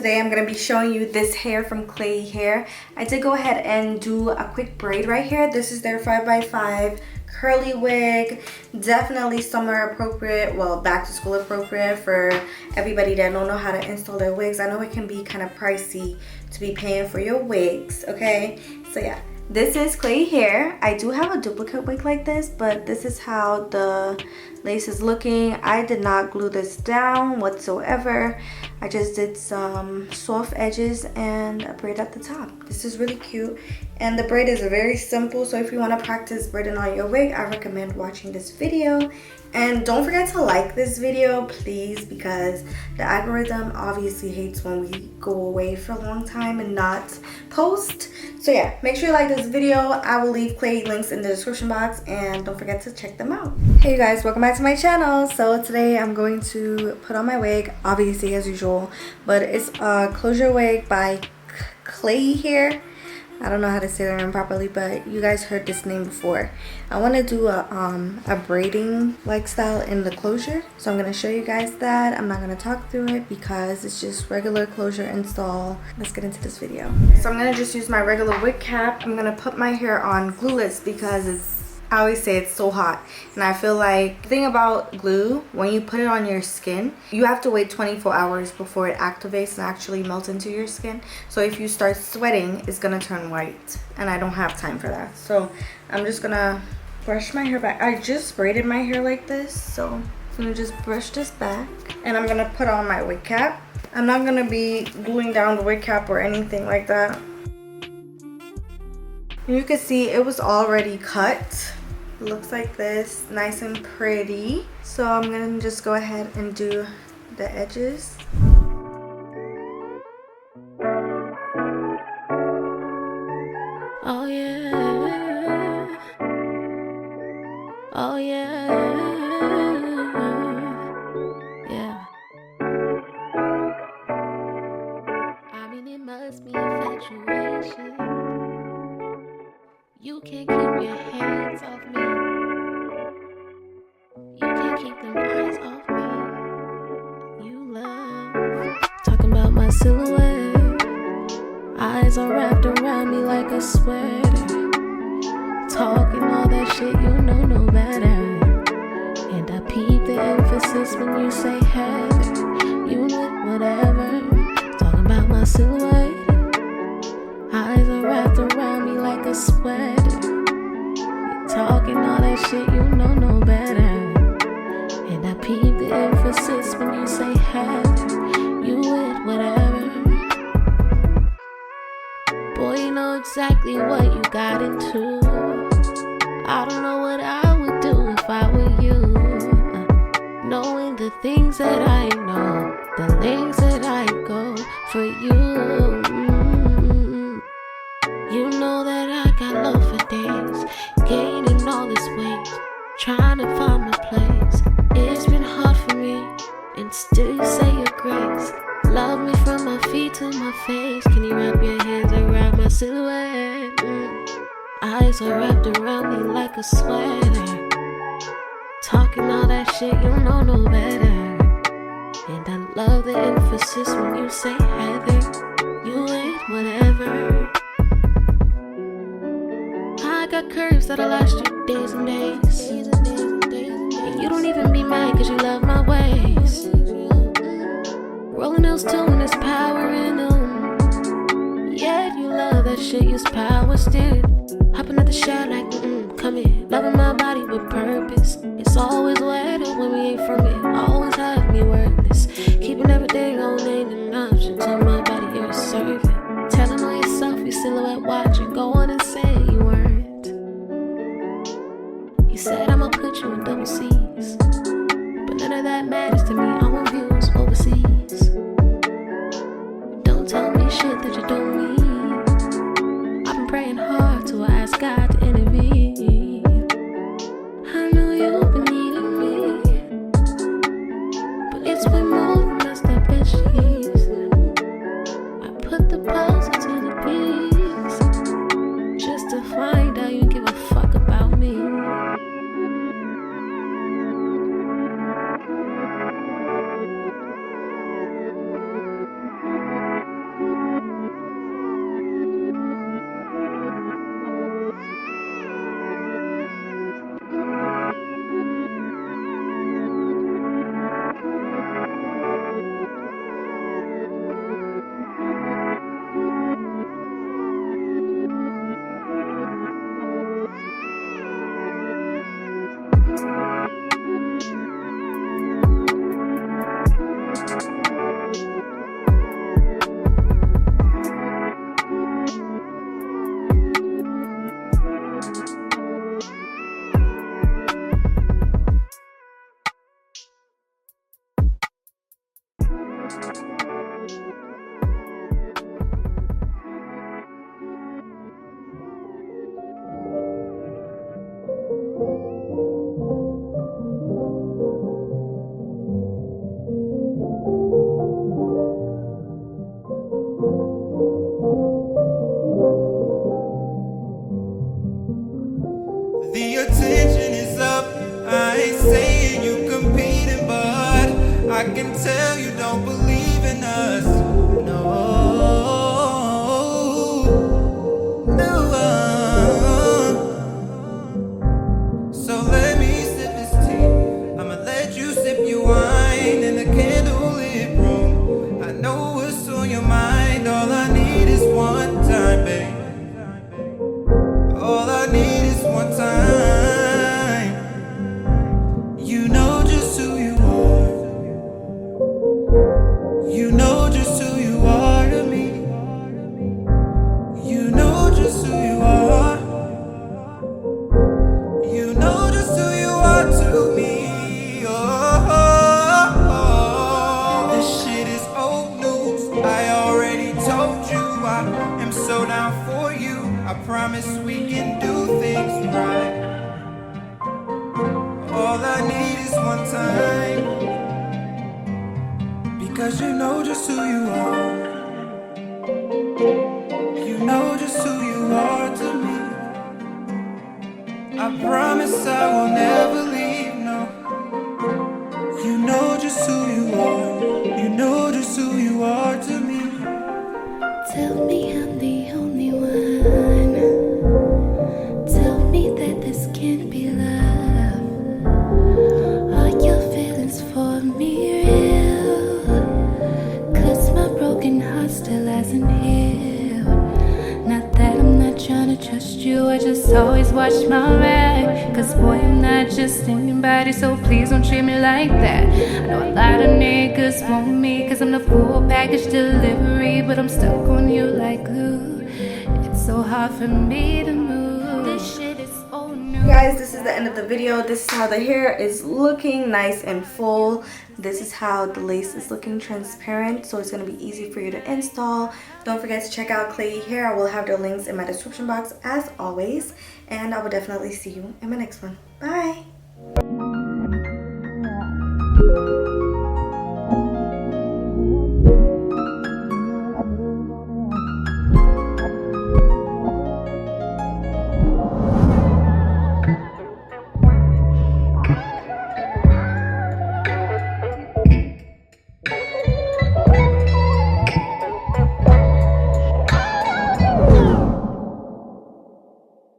today I'm going to be showing you this hair from Klaiyi Hair. I did go ahead and do a quick braid right here. This is their 5x5 curly wig. Definitely summer appropriate, well, back to school appropriate for everybody that don't know how to install their wigs. I know it can be kind of pricey to be paying for your wigs, okay? So yeah, this is Klaiyi Hair. I do have a duplicate wig like this, but this is how the lace is looking. I did not glue this down whatsoever. I just did some soft edges and a braid at the top. This is really cute, and the braid is very simple, so if you want to practice braiding on your wig, I recommend watching this video. And don't forget to like this video, please, because the algorithm obviously hates when we go away for a long time and not post. So yeah, make sure you like this video. I will leave Klaiyi links in the description box, and don't forget to check them out. Hey you guys, welcome back to my channel. So today I'm going to put on my wig, obviously as usual, but it's a closure wig by Klaiyi Hair. I don't know how to say that name properly, but you guys heard this name before. I want to do a braiding like style in the closure, so I'm going to show you guys that. I'm not going to talk through it because it's just regular closure install. Let's get into this video. So I'm going to just use my regular wig cap. I'm going to put my hair on glueless because I always say it's so hot, and I feel like the thing about glue, when you put it on your skin, you have to wait 24 hours before it activates and actually melts into your skin. So if you start sweating, it's gonna turn white, and I don't have time for that. So I'm just gonna brush my hair back. I just braided my hair like this, so I'm gonna just brush this back, and I'm gonna put on my wig cap. I'm not gonna be gluing down the wig cap or anything like that. And you can see it was already cut. It looks like this, nice and pretty. So I'm gonna just go ahead and do the edges. Oh yeah, oh yeah, yeah. I mean, it must be infatuation. You can't keep your hands off me. You can't keep them eyes off me. You love talking about my silhouette. Eyes are wrapped around me like a sweater. Talking all that shit, you know no better. And I peep the emphasis when you say Heather. You lit whatever. Talking about my silhouette. Eyes are wrapped around me like a sweater. You're talking all that shit, you know no better. And I peep the emphasis when you say Heather. You with whatever. Boy, you know exactly what you got into. I don't know what I would do if I were you. Knowing the things that I know, the lengths that I go for you. You know that I got love for days, gaining all this weight, trying to find my place. It's been hard for me, and still you say your grace. Love me from my feet to my face. Can you wrap your hands around my silhouette? Eyes are wrapped around me like a sweater. Talking all that shit, you know no better. And I love the emphasis when you say Heather. You ain't whatever. I got curves that'll last you days and days. And you don't even be mad cause you love my ways. Rolling those too and there's power in them. Yeah, you love that shit, use power still. Hopping at the shot like, come here. Loving my body with purpose. It's always wetter when we ain't from it. Always have me worthless. Keeping everything on ain't an option. Tell my body you're a servant. Telling on yourself you silhouette watching. Go on and say you weren't. He said I'ma put you in double C's, but none of that matters to me. I want views overseas. Don't tell me shit that you don't mean. I've been praying hard to ask God to intervene. I know you've been needing me, but it's way more than just that bed sheets. I put the puzzle to the piece just to find out you give a fuck about me. The attention is up. I ain't saying you competing, but I can tell you don't believe in us. No. So let me sip this tea. I'ma let you sip your wine in the candlelit room. I know what's on your mind. All I need is one time, babe. All I need is one time. You know just who you are. You know just who you are to me. You know just who you are. You know just who you are to me. Oh, this shit is old news. I already told you I am so down for you. I promise we can do things right. All I need is one time. Because you know just who you are. You know just who you are to me. I promise I will never leave, no. You know just who you are. You know just who you are to me. Tell me I'm the only one. Tell me that this can't be love. Are your feelings for me real? 'Cause my broken heart still hasn't healed. Not that I'm not trying to trust you, I just always watch my back. 'Cause boy, I'm not just anybody, so please don't treat me like that. I know a lot of niggas want me, 'cause I'm the full package delivery, but I'm stuck on you like glue. It's so hard for me to move. This shit is so new. Guys, this is the end of the video. This is how the hair is looking, nice and full. This is how the lace is looking, transparent, so it's going to be easy for you to install. Don't forget to check out Klaiyi Hair. I will have their links in my description box as always, and I will definitely see you in my next one. Bye.